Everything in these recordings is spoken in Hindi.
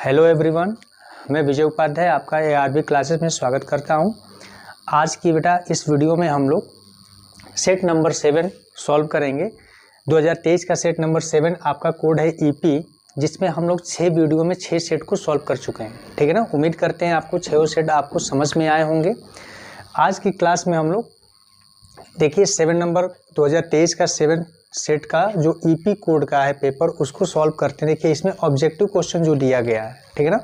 हेलो एवरीवन, मैं विजय उपाध्याय आपका ARB क्लासेस में स्वागत करता हूं। आज की बेटा इस वीडियो में हम लोग सेट नंबर 7 सॉल्व करेंगे। 2023 का सेट नंबर 7 आपका कोड है EP, जिसमें हम लोग 6 वीडियो में 6 सेट को सॉल्व कर चुके हैं। ठीक है ना। उम्मीद करते हैं आपको 6 सेट आपको समझ में आए होंगे। आज की क्लास में हम लोग देखिए 7 नंबर 2023 का 7 सेट का जो EP कोड का है पेपर, उसको सॉल्व करते हैं। देखिए इसमें ऑब्जेक्टिव क्वेश्चन जो दिया गया है, ठीक है ना।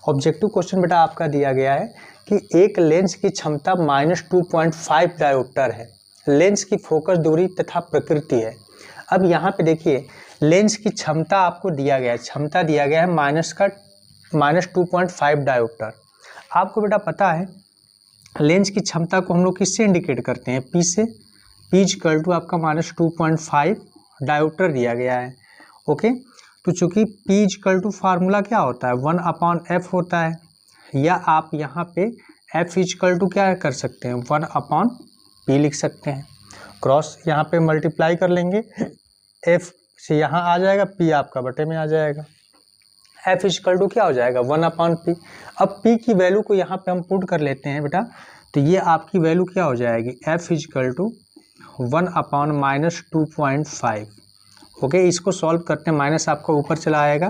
ऑब्जेक्टिव क्वेश्चन बेटा आपका दिया गया है कि एक लेंस की क्षमता -2.5 डायोप्टर है, लेंस की फोकस दूरी तथा प्रकृति है। अब यहाँ पे देखिए लेंस की क्षमता आपको दिया गया है, क्षमता दिया गया है -2.5 डायोप्टर। आपको बेटा पता है लेंस की क्षमता को हम लोग किससे इंडिकेट करते हैं? P से। P इक्वल टू आपका -2.5 डायोप्टर दिया गया है। ओके, तो चूंकि P इक्वल टू फार्मूला क्या होता है? 1/f होता है, या आप यहाँ पे F इक्वल टू क्या कर सकते हैं? 1/P लिख सकते हैं। क्रॉस यहाँ पे मल्टीप्लाई कर लेंगे, F से यहाँ आ जाएगा, P आपका बटे में आ जाएगा। F इक्वल टू क्या हो जाएगा? 1/P। अब P की वैल्यू को यहाँ पे हम पुट कर लेते हैं बेटा, तो ये आपकी वैल्यू क्या हो जाएगी? F equal to 1/-2.5। ओके, इसको सॉल्व करते हैं, माइनस आपका ऊपर चला आएगा,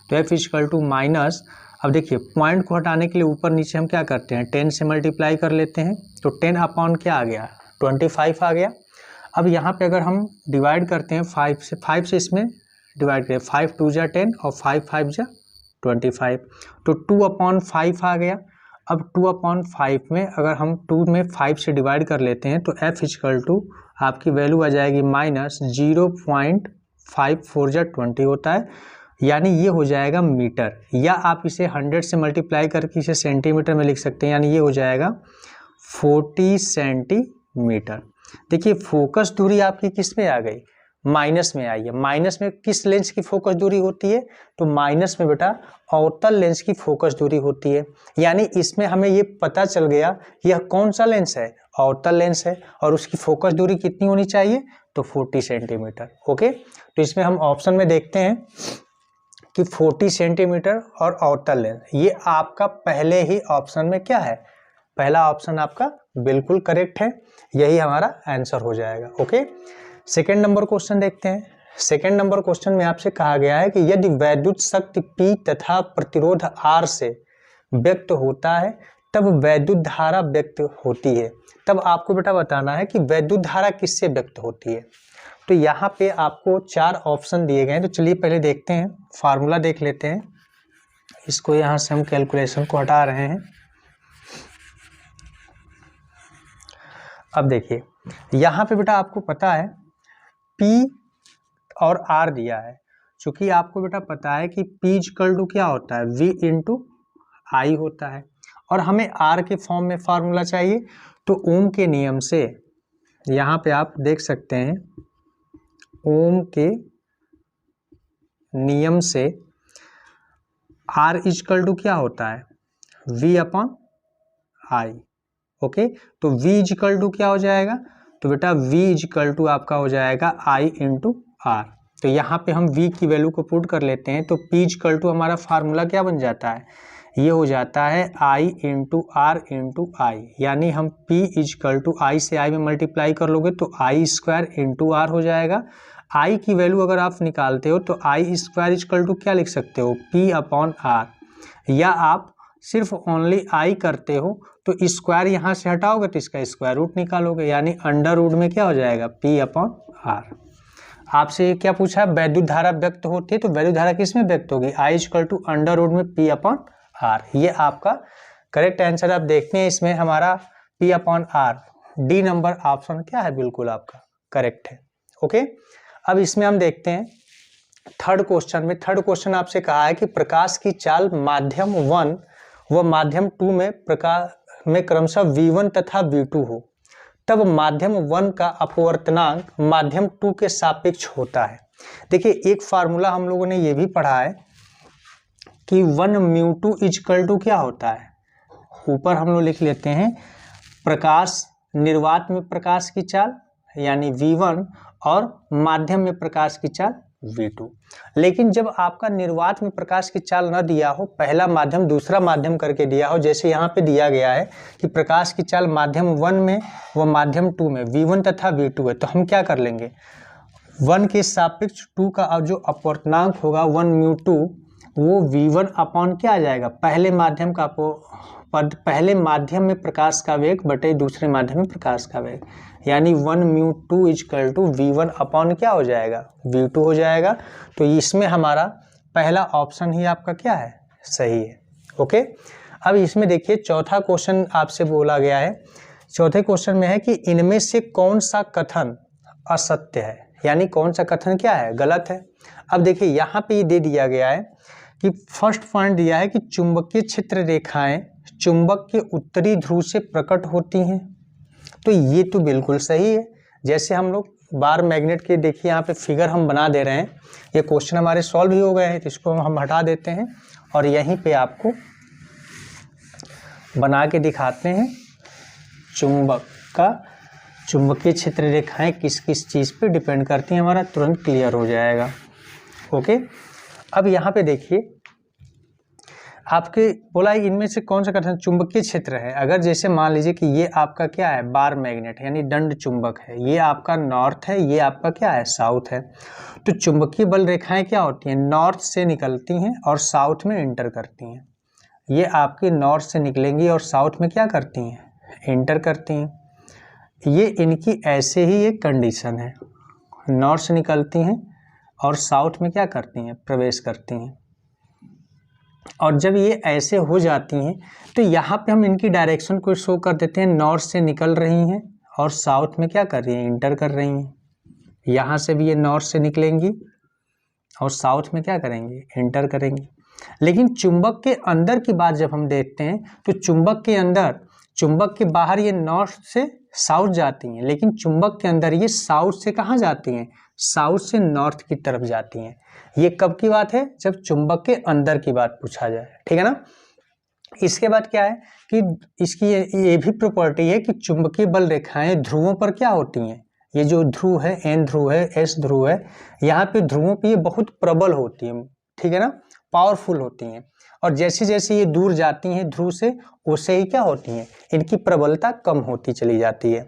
तो F इक्वल टू माइनस। अब देखिए पॉइंट को हटाने के लिए ऊपर नीचे हम क्या करते हैं? 10 से मल्टीप्लाई कर लेते हैं, तो 10/ क्या आ गया? 25 आ गया। अब यहाँ पे अगर हम डिवाइड करते हैं 5 से इसमें डिवाइड करें, 5 2 जा 10 और 5 5 जा 25, तो 2/5 आ गया। अब 2/5 में अगर हम 2 में 5 से डिवाइड कर लेते हैं, तो F इक्वल टू आपकी वैल्यू आ जाएगी -0.54 जा 20 होता है, यानी ये हो जाएगा मीटर, या आप इसे 100 से मल्टीप्लाई करके इसे सेंटीमीटर में लिख सकते हैं, यानी ये हो जाएगा 40 सेंटीमीटर। देखिए फोकस दूरी आपकी किस में आ गई? माइनस में आई है। माइनस में किस लेंस की फोकस दूरी होती है? तो माइनस में बेटा अवतल लेंस की फोकस दूरी होती है, यानी इसमें हमें ये पता चल गया यह कौन सा लेंस है? अवतल लेंस है, और उसकी फोकस दूरी कितनी होनी चाहिए? तो 40 सेंटीमीटर। ओके, तो इसमें हम ऑप्शन में देखते हैं कि 40 सेंटीमीटर और अवतल लेंस, ये आपका पहले ही ऑप्शन में क्या है? पहला ऑप्शन आपका बिल्कुल करेक्ट है, यही हमारा आंसर हो जाएगा। ओके, सेकेंड नंबर क्वेश्चन देखते हैं। सेकेंड नंबर क्वेश्चन में आपसे कहा गया है कि यदि वैद्युत शक्ति P तथा प्रतिरोध R से व्यक्त होता है तब वैद्युत धारा व्यक्त होती है। तब आपको बेटा बताना है कि वैद्युत धारा किससे व्यक्त होती है। तो यहाँ पे आपको 4 ऑप्शन दिए गए हैं, तो चलिए पहले देखते हैं, फार्मूला देख लेते हैं। इसको यहाँ से हम कैलकुलेशन को हटा रहे हैं। अब देखिए यहाँ पे बेटा आपको पता है P और R दिया है। चूंकि आपको बेटा पता है कि P इक्वल टू क्या होता है? V इंटू I होता है, और हमें R के फॉर्म में फार्मूला चाहिए। तो ओम के नियम से यहाँ पे आप देख सकते हैं, ओम के नियम से R इक्वल टू क्या होता है? V/I। ओके, तो V इक्वल टू क्या हो जाएगा? तो बेटा V इक्वल टू आपका हो जाएगा I इंटू R। तो यहाँ पे हम V की वैल्यू को पुट कर लेते हैं, तो P इक्वल टू हमारा फार्मूला क्या बन जाता है? ये हो जाता है I into R into I, यानी हम P इक्वल टू I से I में मल्टीप्लाई कर लोगे तो I² इंटू R हो जाएगा। I की वैल्यू अगर आप निकालते हो तो I² इक्वल टू क्या लिख सकते हो? P/R, या आप सिर्फ ओनली I करते हो तो स्क्वायर यहाँ से हटाओगे तो इसका स्क्वायर रूट निकालोगे, यानी अंडर रूट में क्या हो जाएगा? P/R। आपसे क्या पूछा? वैद्युत धारा व्यक्त होती है, तो वैद्युत धारा किस में व्यक्त होगी? I equal to under root में P/R। ये आपका करेक्ट आंसर आप देखते हैं, इसमें हमारा P/R डी नंबर ऑप्शन क्या है? बिल्कुल आपका करेक्ट है। ओके, अब इसमें हम देखते हैं थर्ड क्वेश्चन में। थर्ड क्वेश्चन आपसे कहा है कि प्रकाश की चाल माध्यम 1 व माध्यम 2 में क्रमशः V1 तथा V2 हो, तब माध्यम 1 का अपवर्तनांक माध्यम 2 के सापेक्ष होता है। देखिए एक फार्मूला हम लोगों ने ये भी पढ़ा है कि 1μ2 इक्वल टू क्या होता है? ऊपर हम लोग लिख लेते हैं प्रकाश निर्वात में प्रकाश की चाल यानी V1 और माध्यम में प्रकाश की चाल V2। लेकिन जब आपका निर्वात में प्रकाश की चाल न दिया हो, पहला माध्यम दूसरा माध्यम करके दिया हो, जैसे यहाँ पे दिया गया है कि प्रकाश की चाल माध्यम 1 में व माध्यम 2 में V1 तथा V2 है, तो हम क्या कर लेंगे, 1 के सापेक्ष 2 का जो अपवर्तनांक होगा 1μ2 वो V1 अपॉन क्या आ जाएगा, पहले माध्यम का पहले माध्यम में प्रकाश का वेग बटे दूसरे माध्यम में प्रकाश का वेग, यानी 1μ2 इक्वल टू V1 अपॉन क्या हो जाएगा, V2 हो जाएगा। तो इसमें हमारा पहला ऑप्शन ही आपका क्या है, सही है। ओके, अब इसमें देखिए चौथा क्वेश्चन आपसे बोला गया है। चौथे क्वेश्चन में है कि इनमें से कौन सा कथन असत्य है, यानी कौन सा कथन क्या है, गलत है। अब देखिए यहाँ पे ये दे दिया गया है कि फर्स्ट पॉइंट दिया है कि चुंबकीय क्षेत्र रेखाएं चुंबक के उत्तरी ध्रुव से प्रकट होती हैं, तो ये तो बिल्कुल सही है। जैसे हम लोग बार मैग्नेट के देखिए यहाँ पे फिगर हम बना दे रहे हैं, ये क्वेश्चन हमारे सॉल्व ही हो गए हैं, तो इसको हम हटा देते हैं और यहीं पे आपको बना के दिखाते हैं चुंबकीय क्षेत्र रेखाएं किस किस चीज़ पे डिपेंड करती हैं, हमारा तुरंत क्लियर हो जाएगा। ओके, अब यहाँ पे देखिए आपके बोला है इनमें से कौन सा कथन चुंबकीय क्षेत्र है। अगर जैसे मान लीजिए कि ये आपका क्या है, बार मैग्नेट यानी दंड चुंबक है, ये आपका नॉर्थ है, ये आपका क्या है, साउथ है, तो चुंबकीय बल रेखाएं क्या होती हैं, नॉर्थ से निकलती हैं और साउथ में इंटर करती हैं। ये आपकी नॉर्थ से निकलेंगी और साउथ में क्या करती हैं, इंटर करती हैं। ये इनकी ऐसे ही एक कंडीशन है, नॉर्थ से निकलती हैं और साउथ में क्या करती हैं, प्रवेश करती हैं। और जब ये ऐसे हो जाती हैं तो यहाँ पे हम इनकी डायरेक्शन को शो कर देते हैं, नॉर्थ से निकल रही हैं और साउथ में क्या कर रही हैं, इंटर कर रही हैं। यहाँ से भी ये नॉर्थ से निकलेंगी और साउथ में क्या करेंगी, इंटर करेंगी। लेकिन चुंबक के अंदर की बात जब हम देखते हैं तो चुंबक के अंदर, चुंबक के बाहर ये नॉर्थ से साउथ जाती हैं, लेकिन चुंबक के अंदर ये साउथ से कहाँ जाती हैं, साउथ से नॉर्थ की तरफ जाती हैं। ये कब की बात है, जब चुंबक के अंदर की बात पूछा जाए, ठीक है ना। इसके बाद क्या है कि इसकी ये भी प्रॉपर्टी है कि चुंबकीय बल रेखाएं ध्रुवों पर क्या होती हैं, ये जो ध्रुव है, N ध्रुव है, S ध्रुव है, यहाँ पे ध्रुवों पे ये बहुत प्रबल होती है, ठीक है ना, पावरफुल होती हैं। और जैसे जैसे ये दूर जाती हैं ध्रुव से, उससे ही क्या होती हैं, इनकी प्रबलता कम होती चली जाती है।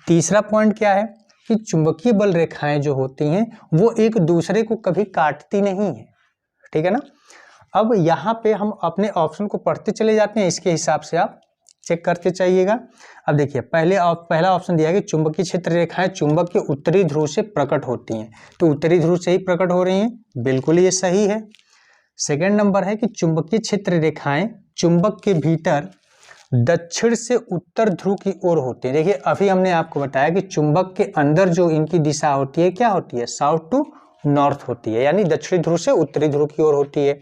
तीसरा पॉइंट क्या है कि चुंबकीय बल रेखाएं जो होती हैं वो एक दूसरे को कभी काटती नहीं है, ठीक है ना। अब यहाँ पे हम अपने ऑप्शन को पढ़ते चले जाते हैं, इसके हिसाब से आप चेक करते चाहिएगा। अब देखिए पहला ऑप्शन दिया है कि चुंबकीय क्षेत्र रेखाएं चुंबक के उत्तरी ध्रुव से प्रकट होती हैं, तो उत्तरी ध्रुव से ही प्रकट हो रही हैं, बिल्कुल ये सही है। सेकेंड नंबर है कि चुंबकीय क्षेत्र रेखाएं चुंबक के भीतर दक्षिण से उत्तर ध्रुव की ओर होती है। देखिए अभी हमने आपको बताया कि चुंबक के अंदर जो इनकी दिशा होती है क्या होती है, साउथ टू नॉर्थ होती है, यानी दक्षिणी ध्रुव से उत्तरी ध्रुव की ओर होती है,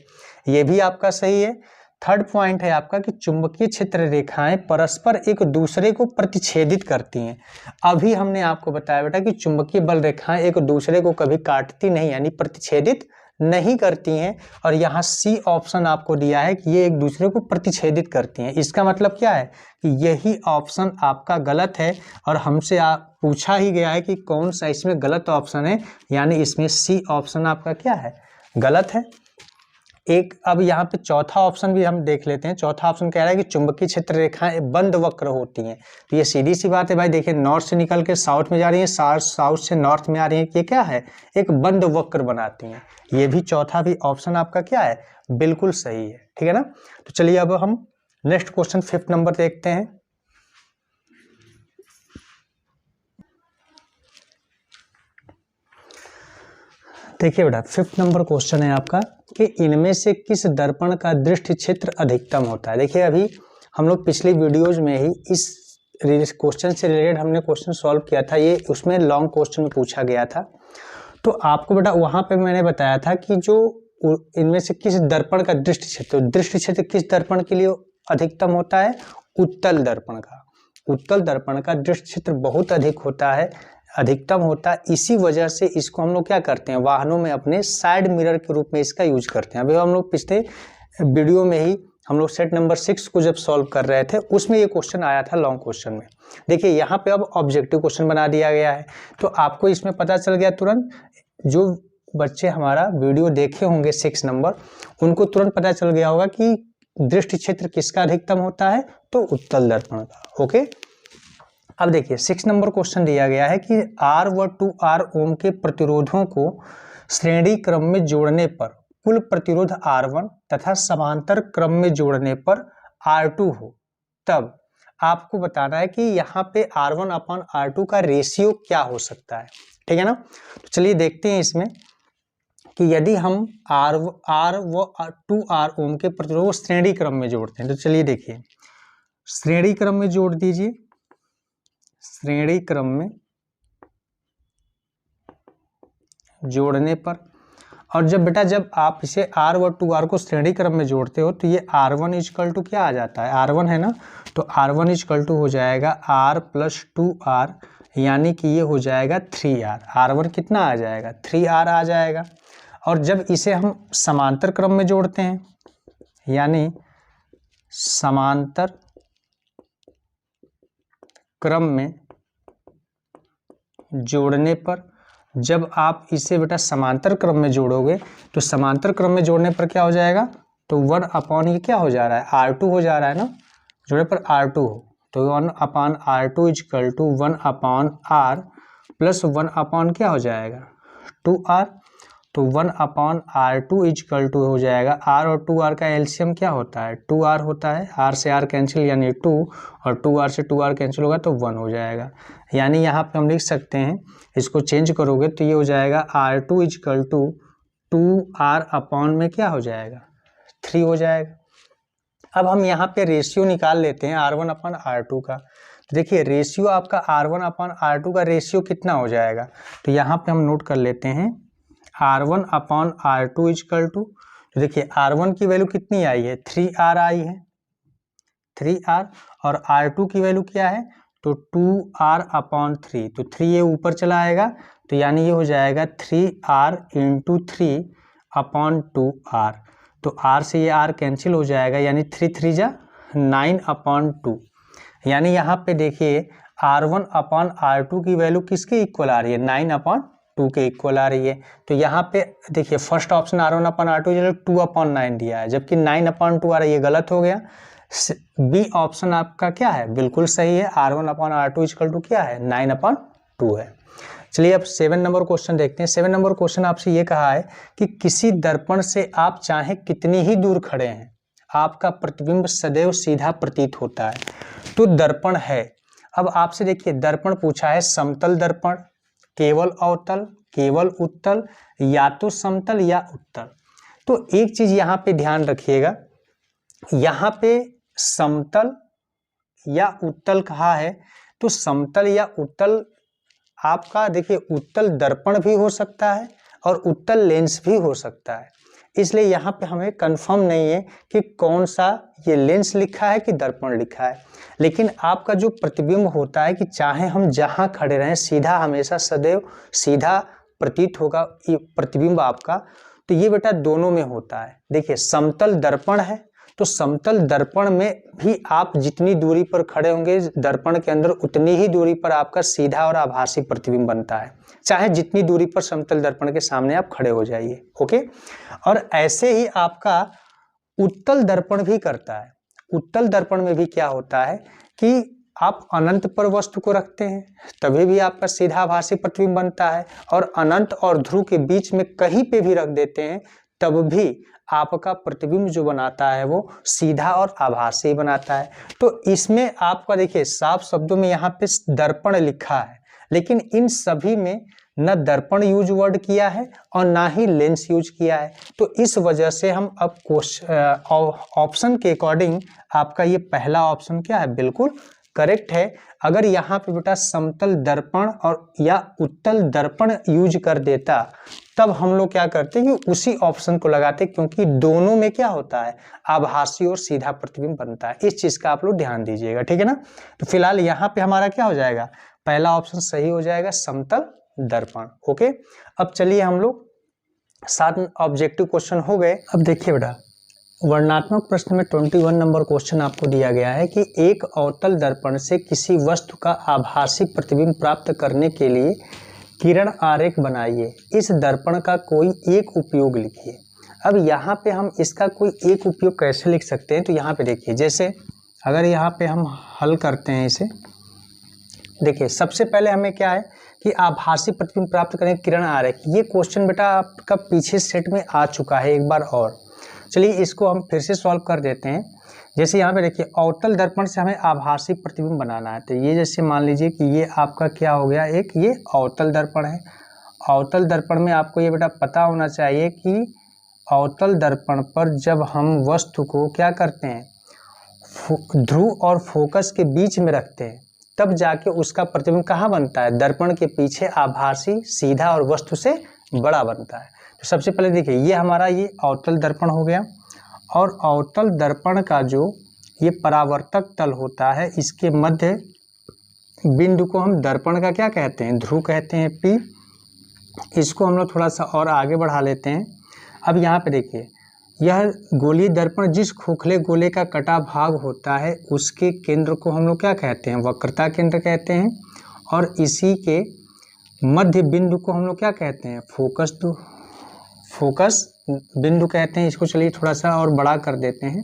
ये भी आपका सही है। थर्ड पॉइंट है आपका कि चुंबकीय क्षेत्र रेखाएं परस्पर एक दूसरे को प्रतिच्छेदित करती हैं। अभी हमने आपको बताया बेटा कि चुंबकीय बल रेखाएं एक दूसरे को कभी काटती नहीं, यानी प्रतिच्छेदित नहीं करती हैं। और यहाँ सी ऑप्शन आपको दिया है कि ये एक दूसरे को प्रतिच्छेदित करती हैं। इसका मतलब क्या है कि यही ऑप्शन आपका गलत है और हमसे पूछा ही गया है कि कौन सा इसमें गलत ऑप्शन है, यानी इसमें सी ऑप्शन आपका क्या है, गलत है। एक अब यहाँ पे चौथा ऑप्शन भी हम देख लेते हैं। चौथा ऑप्शन कह रहा है कि चुंबकीय क्षेत्र रेखाएं बंद वक्र होती हैं, तो ये सीधी सी बात है भाई। देखिए नॉर्थ से निकल के साउथ में जा रही हैं, साउथ से नॉर्थ में आ रही हैं, ये क्या है, एक बंद वक्र बनाती हैं। ये भी चौथा भी ऑप्शन आपका क्या है, बिल्कुल सही है, ठीक है ना। तो चलिए अब हम नेक्स्ट क्वेश्चन 5th नंबर देखते हैं। देखिए बेटा 5th नंबर क्वेश्चन है आपका कि इनमें से किस दर्पण का दृष्टि क्षेत्र अधिकतम होता है। देखिए अभी हम लोग पिछली वीडियोज में ही इस क्वेश्चन से रिलेटेड हमने क्वेश्चन सॉल्व किया था, ये उसमें लॉन्ग क्वेश्चन में पूछा गया था। तो आपको बेटा वहाँ पे मैंने बताया था कि जो इनमें से किस दर्पण का दृष्टि क्षेत्र किस दर्पण के लिए अधिकतम होता है, उत्तल दर्पण का। उत्तल दर्पण का दृष्टि क्षेत्र बहुत अधिक होता है, अधिकतम होता है। इसी वजह से इसको हम लोग क्या करते हैं, वाहनों में अपने साइड मिरर के रूप में इसका यूज करते हैं। अभी हम लोग पिछले वीडियो में ही हम लोग सेट नंबर 6 को जब सॉल्व कर रहे थे उसमें ये क्वेश्चन आया था लॉन्ग क्वेश्चन में। देखिए यहाँ पे अब ऑब्जेक्टिव क्वेश्चन बना दिया गया है, तो आपको इसमें पता चल गया तुरंत जो बच्चे हमारा वीडियो देखे होंगे 6 नंबर, उनको तुरंत पता चल गया होगा कि दृष्टि क्षेत्र किसका अधिकतम होता है, तो उत्तल दर्पण का। ओके, अब देखिए 6 नंबर क्वेश्चन दिया गया है कि R व 2R ओम के प्रतिरोधों को श्रेणी क्रम में जोड़ने पर कुल प्रतिरोध R1 तथा समांतर क्रम में जोड़ने पर R2 हो, तब आपको बताना है कि यहाँ पे R1 अपॉन R2 का रेशियो क्या हो सकता है। ठीक है ना, तो चलिए देखते हैं इसमें कि यदि हम R व 2R ओम के प्रतिरोध को श्रेणी क्रम में जोड़ते हैं, तो चलिए देखिए श्रेणी क्रम में जोड़ दीजिए, श्रेणी क्रम में जोड़ने पर, और जब बेटा जब आप इसे R व 2R को श्रेणी क्रम में जोड़ते हो तो ये R1 इक्वल टू क्या आ जाता है, R1 है ना, तो R1 इक्वल टू हो जाएगा R प्लस 2R, यानी कि ये हो जाएगा 3R। R1 कितना आ जाएगा, 3R आ जाएगा। और जब इसे हम समांतर क्रम में जोड़ते हैं, यानी समांतर क्रम में जोड़ने पर, जब आप इसे बेटा समांतर क्रम में जोड़ोगे तो समांतर क्रम में जोड़ने पर क्या हो जाएगा, तो 1 अपॉन ये क्या हो जा रहा है, R2 हो जा रहा है ना, जोड़ने पर R2 हो, तो 1 upon R2 equal to 1 upon R plus 1 upon क्या हो जाएगा 2R, तो 1 अपॉन R2 इक्वल टू हो जाएगा, R और 2R का एलसीएम क्या होता है, 2R होता है, R से R कैंसिल यानी 2, और 2R से 2R कैंसिल होगा तो 1 हो जाएगा। यानी यहाँ पे हम लिख सकते हैं, इसको चेंज करोगे तो ये हो जाएगा R2 equal to 2R upon में क्या हो जाएगा 3 हो जाएगा। अब हम यहाँ पे रेशियो निकाल लेते हैं R1 अपॉन R2 का, तो देखिए रेशियो आपका R1 अपॉन R2 का रेशियो कितना हो जाएगा, तो यहाँ पे हम नोट कर लेते हैं R1 upon R2 equal to, तो देखिए R1 की वैल्यू कितनी आई है, 3R आई है, 3R, और R2 की वैल्यू क्या है, तो 2R अपॉन 3, तो 3 ये ऊपर चला आएगा, तो यानी ये हो जाएगा 3R इंटू 3 अपॉन 2R, तो R से ये R कैंसिल हो जाएगा, यानी 3 3 जा 9 अपॉन 2, यानी यहाँ पे देखिए R1 अपॉन R2 की वैल्यू किसके इक्वल आ रही है, 9 अपॉन 2 के इक्वल आ रही है। तो यहाँ पे देखिए first option R1 upon R2 2 upon 9 दिया है, जबकि 9 अपॉन 2 आ रहा है, ये गलत हो गया। बी ऑप्शन आपका क्या है, बिल्कुल सही है, R1 upon R2 equal to क्या है, 9 अपॉन 2 है। चलिए अब 7 नंबर क्वेश्चन देखते हैं। 7 नंबर क्वेश्चन आपसे ये कहा है कि किसी दर्पण से आप चाहे कितनी ही दूर खड़े हैं, आपका प्रतिबिंब सदैव सीधा प्रतीत होता है, तो दर्पण है। अब आपसे देखिए दर्पण पूछा है, समतल दर्पण, केवल अवतल, केवल उत्तल, या तो समतल या उत्तल। तो एक चीज यहाँ पे ध्यान रखिएगा, यहाँ पे समतल या उत्तल कहा है, तो समतल या उत्तल आपका देखिए उत्तल दर्पण भी हो सकता है और उत्तल लेंस भी हो सकता है, इसलिए यहाँ पे हमें कंफर्म नहीं है कि कौन सा ये लेंस लिखा है कि दर्पण लिखा है। लेकिन आपका जो प्रतिबिंब होता है कि चाहे हम जहाँ खड़े रहें सीधा, हमेशा सदैव सीधा प्रतीत होगा ये प्रतिबिंब आपका, तो ये बेटा दोनों में होता है। देखिए समतल दर्पण है, तो समतल दर्पण में भी आप जितनी दूरी पर खड़े होंगे दर्पण के अंदर उतनी ही दूरी पर आपका सीधा और आभासी प्रतिबिंब बनता है, चाहे जितनी दूरी पर समतल दर्पण के सामने आप खड़े हो जाइए। ओके, और ऐसे ही आपका उत्तल दर्पण भी करता है। उत्तल दर्पण में भी क्या होता है कि आप अनंत पर वस्तु को रखते हैं तभी भी आपका सीधा आभासी प्रतिबिंब बनता है, और अनंत और ध्रुव के बीच में कहीं पे भी रख देते हैं तब भी आपका प्रतिबिंब जो बनाता है वो सीधा और आभासी बनाता है। तो इसमें आपका देखिए साफ शब्दों में यहाँ पे दर्पण लिखा है, लेकिन इन सभी में न दर्पण यूज वर्ड किया है और ना ही लेंस यूज किया है। तो इस वजह से हम अब ऑप्शन के अकॉर्डिंग आपका ये पहला ऑप्शन क्या है, बिल्कुल करेक्ट है। अगर यहाँ पे बेटा समतल दर्पण और या उत्तल दर्पण यूज कर देता तब हम लोग क्या करते कि उसी ऑप्शन को लगाते, क्योंकि दोनों में क्या होता है आभासी और सीधा प्रतिबिंब बनता है। इस चीज का आप लोग ध्यान दीजिएगा, ठीक है ना। तो फिलहाल यहाँ पे हमारा क्या हो जाएगा, पहला ऑप्शन सही हो जाएगा, समतल दर्पण। ओके, अब चलिए हम लोग 7 ऑब्जेक्टिव क्वेश्चन हो गए। अब देखिए बेटा वर्णनात्मक प्रश्न में 21 नंबर क्वेश्चन आपको दिया गया है कि एक अवतल दर्पण से किसी वस्तु का आभासी प्रतिबिंब प्राप्त करने के लिए किरण आरेख बनाइए, इस दर्पण का कोई एक उपयोग लिखिए। अब यहाँ पे हम इसका कोई एक उपयोग कैसे लिख सकते हैं, तो यहाँ पे देखिए, जैसे अगर यहाँ पे हम हल करते हैं इसे, देखिए सबसे पहले हमें क्या है कि आभासी प्रतिबिंब प्राप्त करें किरण आरेख। ये क्वेश्चन बेटा आपका पीछे सेट में आ चुका है एक बार और। चलिए इसको हम फिर से सॉल्व कर देते हैं। जैसे यहाँ पे देखिए अवतल दर्पण से हमें आभासी प्रतिबिंब बनाना है, तो ये जैसे मान लीजिए कि ये आपका क्या हो गया, एक ये अवतल दर्पण है। अवतल दर्पण में आपको ये बेटा पता होना चाहिए कि अवतल दर्पण पर जब हम वस्तु को क्या करते हैं, ध्रुव और फोकस के बीच में रखते हैं, तब जाके उसका प्रतिबिंब कहाँ बनता है, दर्पण के पीछे आभासी सीधा और वस्तु से बड़ा बनता है। तो सबसे पहले देखिए ये हमारा ये अवतल दर्पण हो गया, और अवतल दर्पण का जो ये परावर्तक तल होता है, इसके मध्य बिंदु को हम दर्पण का क्या कहते हैं, ध्रुव कहते हैं, P। इसको हम लोग थोड़ा सा और आगे बढ़ा लेते हैं। अब यहाँ पे देखिए यह गोलीय दर्पण जिस खोखले गोले का कटा भाग होता है उसके केंद्र को हम लोग क्या कहते हैं, वक्रता केंद्र कहते हैं, और इसी के मध्य बिंदु को हम लोग क्या कहते हैं, फोकस बिंदु कहते हैं। इसको चलिए थोड़ा सा और बड़ा कर देते हैं।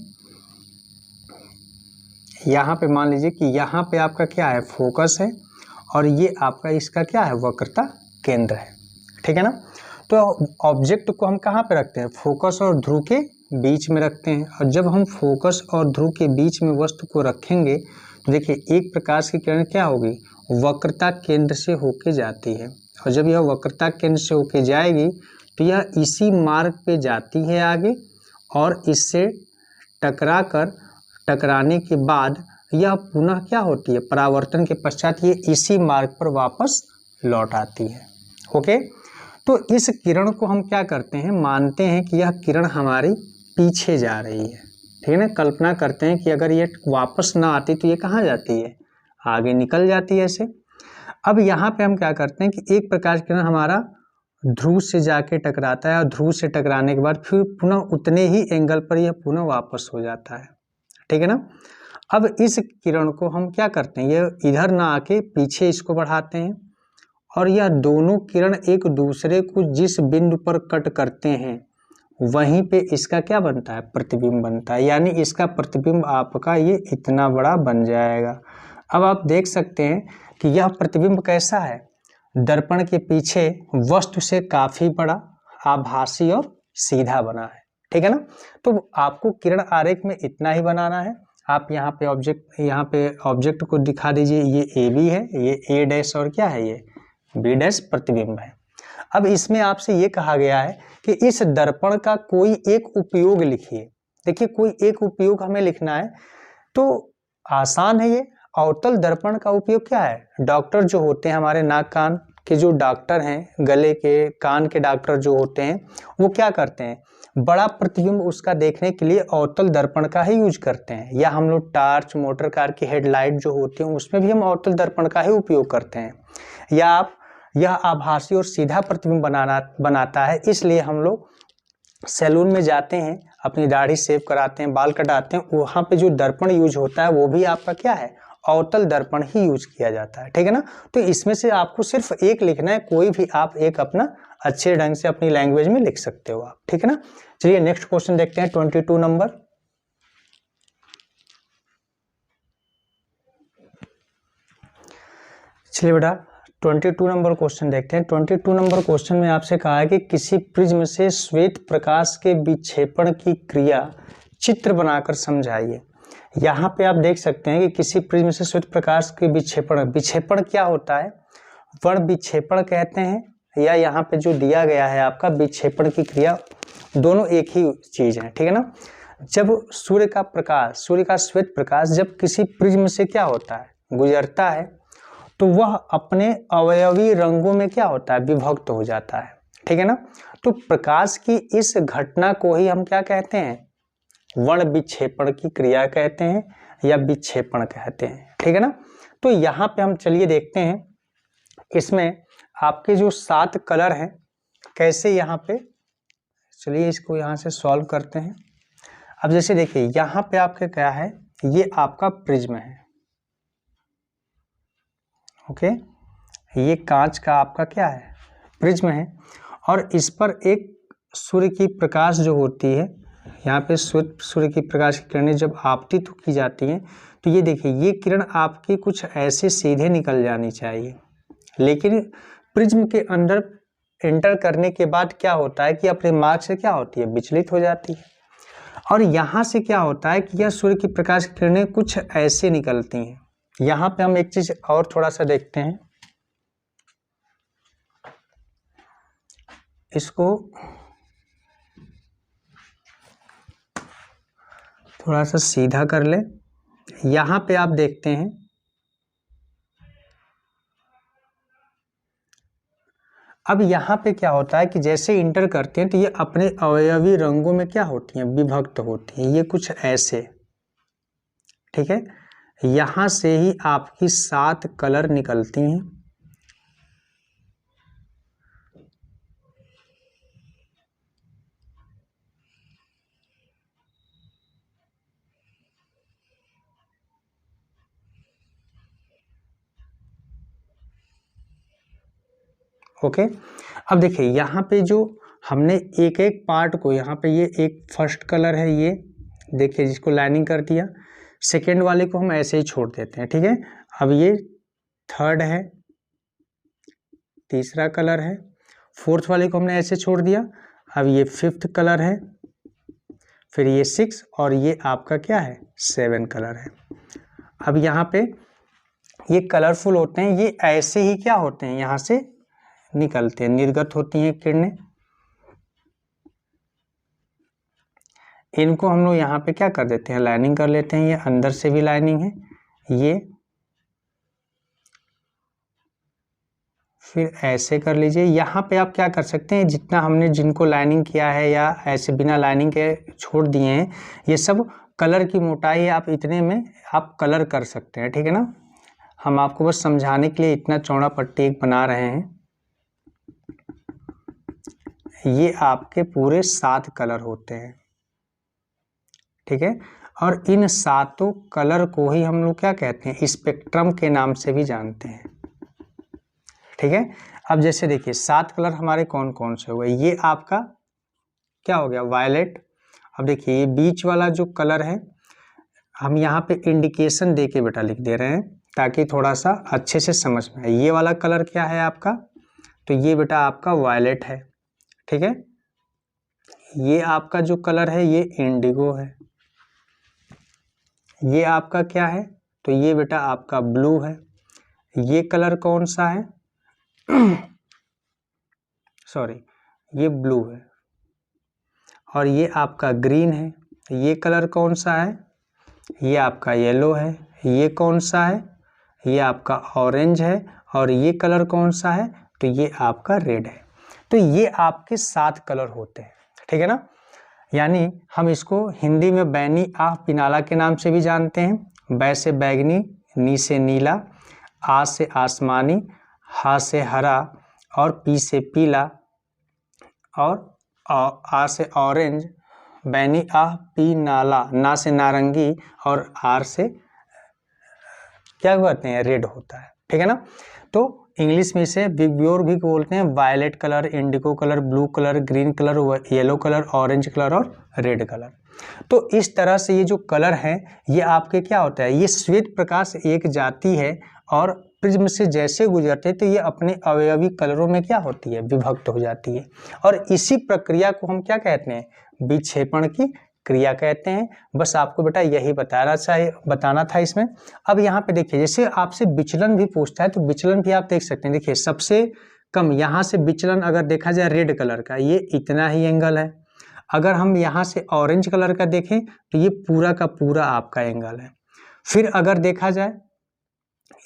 यहाँ पे मान लीजिए कि यहाँ पे आपका क्या है, फोकस है, और ये आपका इसका क्या है, वक्रता केंद्र है, ठीक है ना। तो ऑब्जेक्ट को हम कहाँ पे रखते हैं, फोकस और ध्रुव के बीच में रखते हैं, और जब हम फोकस और ध्रुव के बीच में वस्तु को रखेंगे तो देखिए एक प्रकाश की किरण क्या होगी, वक्रता केंद्र से होके जाती है, और जब यह वक्रता केंद्र से होके जाएगी तो यह इसी मार्ग पे जाती है आगे, और इससे टकराने के बाद यह पुनः क्या होती है, परावर्तन के पश्चात ये इसी मार्ग पर वापस लौट आती है। ओके, तो इस किरण को हम क्या करते हैं, मानते हैं कि यह किरण हमारी पीछे जा रही है, ठीक है ना। कल्पना करते हैं कि अगर ये वापस ना आती तो ये कहाँ जाती है, आगे निकल जाती है ऐसे। अब यहाँ पे हम क्या करते हैं कि एक प्रकाश किरण हमारा ध्रुव से जाके टकराता है, और ध्रुव से टकराने के बाद फिर पुनः उतने ही एंगल पर यह पुनः वापस हो जाता है, ठीक है ना। अब इस किरण को हम क्या करते हैं, ये इधर ना आके पीछे इसको बढ़ाते हैं, और यह दोनों किरण एक दूसरे को जिस बिंदु पर कट करते हैं वहीं पे इसका क्या बनता है, प्रतिबिंब बनता है, यानी इसका प्रतिबिंब आपका ये इतना बड़ा बन जाएगा। अब आप देख सकते हैं कि यह प्रतिबिंब कैसा है, दर्पण के पीछे वस्तु से काफी बड़ा, आभासी और सीधा बना है, ठीक है ना। तो आपको किरण आरेख में इतना ही बनाना है। आप यहाँ पे ऑब्जेक्ट को दिखा दीजिए, ये ए बी है, ये ए डैश और क्या है, ये बी डैश प्रतिबिंब है। अब इसमें आपसे ये कहा गया है कि इस दर्पण का कोई एक उपयोग लिखिए। देखिए कोई एक उपयोग हमें लिखना है, तो आसान है ये। अवतल दर्पण का उपयोग क्या है, डॉक्टर जो होते हैं हमारे नाक कान के जो डॉक्टर हैं, गले के कान के डॉक्टर जो होते हैं, वो क्या करते हैं, बड़ा प्रतिबिंब उसका देखने के लिए अवतल दर्पण का ही यूज करते हैं। या हम लोग टार्च, मोटर कार की हेडलाइट जो होती हैं उसमें भी हम अवतल दर्पण का ही उपयोग करते हैं। या आप यह आभासी और सीधा प्रतिबिंब बनाता है, इसलिए हम लोग सैलून में जाते हैं, अपनी दाढ़ी शेव कराते हैं, बाल कटाते हैं, वहाँ पे जो दर्पण यूज होता है वो भी आपका क्या है, अवतल दर्पण ही यूज किया जाता है, ठीक है ना। तो इसमें से आपको सिर्फ एक लिखना है, कोई भी आप एक अपना अच्छे ढंग से अपनी लैंग्वेज में लिख सकते हो आप, ठीक है ना। चलिए नेक्स्ट क्वेश्चन देखते हैं, 22 नंबर। चलिए बेटा 22 नंबर क्वेश्चन देखते हैं। 22 नंबर क्वेश्चन में आपसे कहा है कि किसी प्रिज्म से श्वेत प्रकाश के विक्षेपण की क्रिया चित्र बनाकर समझाइए। यहाँ पे आप देख सकते हैं कि किसी प्रिज्म से श्वेत प्रकाश के विक्षेपण क्या होता है, वर्ण विक्षेपण कहते हैं, या यहाँ पे जो दिया गया है आपका विक्षेपण की क्रिया, दोनों एक ही चीज है, ठीक है ना। जब सूर्य का श्वेत प्रकाश जब किसी प्रिज्म से क्या होता है, गुजरता है, तो वह अपने अवयवी रंगों में क्या होता है, विभक्त हो जाता है, ठीक है ना। तो प्रकाश की इस घटना को ही हम क्या कहते हैं, वर्ण विक्षेपण की क्रिया कहते हैं, या विक्षेपण कहते हैं, ठीक है ना। तो यहाँ पे हम चलिए देखते हैं, इसमें आपके जो 7 कलर हैं कैसे यहाँ पे, चलिए इसको यहाँ से सॉल्व करते हैं। अब जैसे देखिए यहाँ पे आपके क्या है, ये आपका प्रिज्म है, ओके। ये कांच का आपका क्या है, प्रिज्म है, और इस पर एक सूर्य की प्रकाश जो होती है, यहाँ पे सूर्य की प्रकाश की किरणें जब आपतित की जाती हैं तो ये देखिए ये किरण आपकी कुछ ऐसे सीधे निकल जानी चाहिए, लेकिन प्रिज्म के अंदर एंटर करने के बाद क्या होता है कि अपने मार्ग से क्या होती है, विचलित हो जाती है। और यहाँ से क्या होता है कि यह सूर्य की प्रकाश की किरणें कुछ ऐसे निकलती हैं। यहाँ पे हम एक चीज और थोड़ा सा देखते हैं, इसको थोड़ा सा सीधा कर ले। यहाँ पे आप देखते हैं, अब यहाँ पे क्या होता है कि जैसे इंटर करते हैं तो ये अपने अवयवी रंगों में क्या होती हैं, विभक्त होती हैं, ये कुछ ऐसे, ठीक है। यहाँ से ही आपकी 7 कलर निकलती हैं। ओके, अब देखिए यहाँ पे जो हमने एक एक पार्ट को, यहाँ पे ये एक फर्स्ट कलर है, ये देखिए जिसको लाइनिंग कर दिया, सेकेंड वाले को हम ऐसे ही छोड़ देते हैं, ठीक है। अब ये थर्ड है, तीसरा कलर है, फोर्थ वाले को हमने ऐसे छोड़ दिया, अब ये फिफ्थ कलर है, फिर ये 6 और ये आपका क्या है 7 कलर है। अब यहाँ पे ये कलरफुल होते हैं, ये ऐसे ही क्या होते हैं, यहाँ से निकलते हैं, निर्गत होती हैं किरणें। इनको हम लोग यहाँ पे क्या कर देते हैं, लाइनिंग कर लेते हैं, ये अंदर से भी लाइनिंग है, ये फिर ऐसे कर लीजिए। यहाँ पे आप क्या कर सकते हैं, जितना हमने जिनको लाइनिंग किया है या ऐसे बिना लाइनिंग के छोड़ दिए हैं, ये सब कलर की मोटाई है, आप इतने में आप कलर कर सकते हैं, ठीक है ना। हम आपको बस समझाने के लिए इतना चौड़ा पट्टी एक बना रहे हैं। ये आपके पूरे 7 कलर होते हैं, ठीक है। और इन 7 कलर को ही हम लोग क्या कहते हैं, स्पेक्ट्रम के नाम से भी जानते हैं, ठीक है। अब जैसे देखिए 7 कलर हमारे कौन कौन से हुए, ये आपका क्या हो गया, वायलेट। अब देखिए ये बीच वाला जो कलर है, हम यहाँ पे इंडिकेशन दे के बेटा लिख दे रहे हैं ताकि थोड़ा सा अच्छे से समझ में आए। ये वाला कलर क्या है आपका, तो ये बेटा आपका वायलेट है, ठीक है। ये आपका जो कलर है ये इंडिगो है। ये आपका क्या है, तो ये बेटा आपका ब्लू है। ये कलर कौन सा है सॉरी, ये ब्लू है। और ये आपका ग्रीन है। ये कलर कौन सा है, ये आपका येलो है। ये कौन सा है, ये आपका ऑरेंज है। और ये कलर कौन सा है, तो ये आपका रेड है। तो ये आपके 7 कलर होते हैं, ठीक है ना। यानी हम इसको हिंदी में बैनी आह पिनाला के नाम से भी जानते हैं। बै से बैगनी, नी से नीला, आ से आसमानी, हा से हरा, और पी से पीला, और आ से ऑरेंज, बैनी आह पी नाला, ना से नारंगी, और आर से क्या कहते हैं, रेड होता है, ठीक है ना। तो इंग्लिश में इसे विग्योर भी बोलते हैं, violet colour, indigo colour, blue colour, green colour, yellow colour, orange colour और रेड कलर। तो इस तरह से ये जो कलर हैं ये आपके क्या होता है, ये श्वेत प्रकाश एक जाति है, और प्रिज्म से जैसे गुजरते तो ये अपने अवयवी कलरों में क्या होती है, विभक्त हो जाती है। और इसी प्रक्रिया को हम क्या कहते हैं, विक्षेपण की क्रिया कहते हैं। बस आपको बेटा यही बताना था इसमें। अब यहाँ पे देखिए, जैसे आपसे विचलन भी पूछता है तो विचलन भी आप देख सकते हैं। देखिए सबसे कम यहाँ से विचलन अगर देखा जाए रेड कलर का, ये इतना ही एंगल है। अगर हम यहाँ से ऑरेंज कलर का देखें तो ये पूरा का पूरा आपका एंगल है। फिर अगर देखा जाए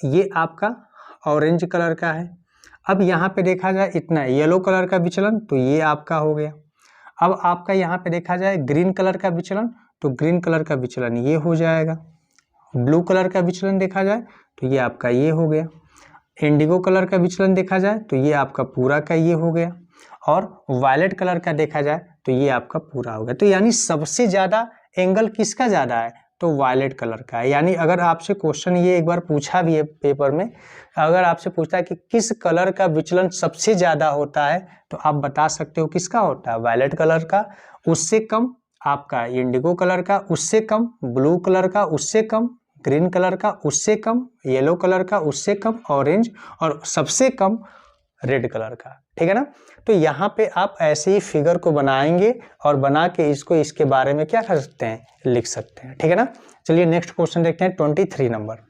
ये आपका ऑरेंज कलर का है। अब यहाँ पे देखा जाए इतना येलो कलर का विचलन, तो ये आपका हो गया। अब आपका यहाँ पे देखा जाए ग्रीन कलर का विचलन, तो ग्रीन कलर का विचलन ये हो जाएगा। ब्लू कलर का विचलन देखा जाए तो ये आपका ये हो गया। इंडिगो कलर का विचलन देखा जाए तो ये आपका पूरा का ये हो गया। और वायलेट कलर का देखा जाए तो ये आपका पूरा हो गया। तो यानी सबसे ज़्यादा एंगल किसका ज़्यादा है, तो वायलेट कलर का है। यानी अगर आपसे क्वेश्चन ये एक बार पूछा भी है पेपर में, अगर आपसे पूछता है कि किस कलर का विचलन सबसे ज़्यादा होता है, तो आप बता सकते हो किसका होता है, वायलेट कलर का। उससे कम आपका इंडिगो कलर का, उससे कम ब्लू कलर का, उससे कम ग्रीन कलर का, उससे कम येलो कलर का, उससे कम ऑरेंज, और सबसे कम रेड कलर का। ठीक है ना। तो यहाँ पे आप ऐसे ही फिगर को बनाएंगे और बना के इसके बारे में क्या कर सकते हैं, लिख सकते हैं। ठीक है ना। चलिए नेक्स्ट क्वेश्चन देखते हैं 23 नंबर।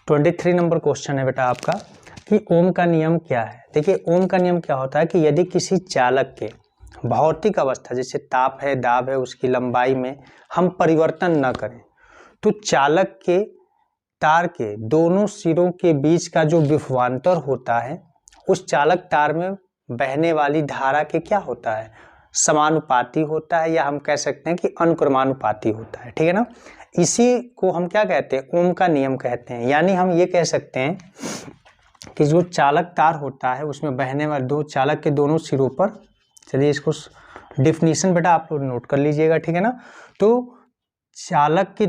23 नंबर क्वेश्चन है बेटा आपका कि ओम का नियम क्या है। देखिए ओम का नियम क्या होता है कि यदि किसी चालक के भौतिक अवस्था जैसे ताप है, दाब है, उसकी लंबाई में हम परिवर्तन न करें, तो चालक के तार के दोनों सिरों के बीच का जो विभवांतर होता है, उस चालक तार में बहने वाली धारा के क्या होता है, समानुपाती होता है, या हम कह सकते हैं कि अनुक्रमानुपाती होता है। ठीक है ना। इसी को हम क्या कहते हैं, ओम का नियम कहते हैं। यानी हम ये कह सकते हैं कि जो चालक तार होता है उसमें बहने वाले दो चालक के दोनों सिरों पर, चलिए इसको डिफिनीशन बेटा आप लोग नोट कर लीजिएगा। ठीक है ना। तो चालक के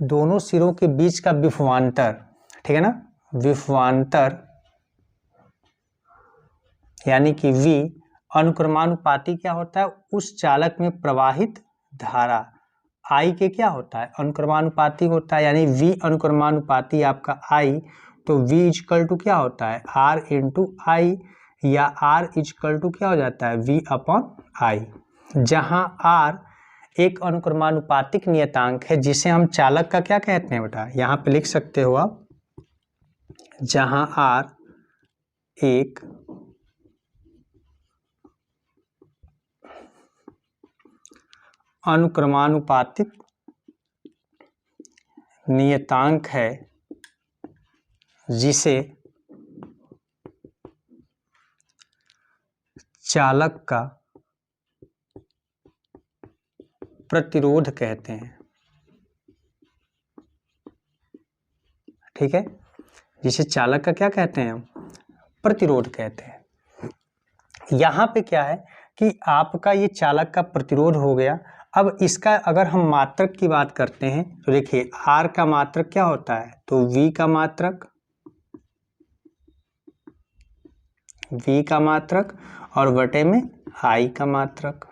दोनों सिरों के बीच का विभवांतर, ठीक है ना, विभवांतर यानी कि V अनुक्रमानुपाती क्या होता है, उस चालक में प्रवाहित धारा I के क्या होता है, अनुक्रमानुपाती होता है। यानी V अनुक्रमानुपाती आपका I, तो V इक्वल टू क्या होता है, R इंटू I, या R इक्वल टू क्या हो जाता है, V अपॉन I, जहां R एक अनुक्रमानुपातिक नियतांक है जिसे हम चालक का क्या कहते हैं बेटा, यहाँ पे लिख सकते हो आप, जहां R एक अनुक्रमानुपातिक नियतांक है जिसे चालक का प्रतिरोध कहते हैं। ठीक है, जिसे चालक का क्या कहते हैं, प्रतिरोध कहते हैं। यहाँ पे क्या है कि आपका ये चालक का प्रतिरोध हो गया। अब इसका अगर हम मात्रक की बात करते हैं तो देखिए R का मात्रक क्या होता है, तो V का मात्रक और बटे में I का मात्रक।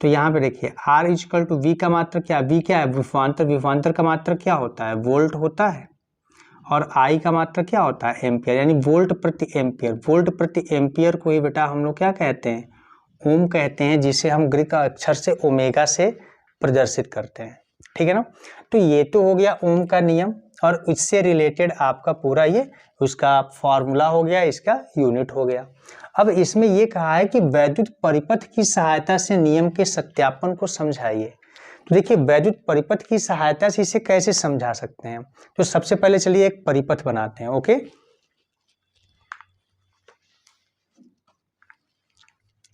तो यहाँ पे देखिए R इक्वल टू V का मात्रक क्या, V क्या है, विभवांतर, विभवांतर का मात्रक क्या होता है, वोल्ट होता है, और I का मात्रक क्या होता है, एम्पियर, यानी वोल्ट प्रति एम्पियर। वोल्ट प्रति एम्पियर को ही बेटा हम लोग क्या कहते हैं, ओम कहते हैं, जिसे हम ग्रीक अक्षर से ओमेगा से प्रदर्शित करते हैं। ठीक है ना। तो ये तो हो गया ओम का नियम, और इससे रिलेटेड आपका पूरा ये उसका फॉर्मूला हो गया, इसका यूनिट हो गया। अब इसमें ये कहा है कि वैद्युत परिपथ की सहायता से नियम के सत्यापन को समझाइए। तो देखिए वैद्युत परिपथ की सहायता से इसे कैसे समझा सकते हैं, तो सबसे पहले चलिए एक परिपथ बनाते हैं। ओके,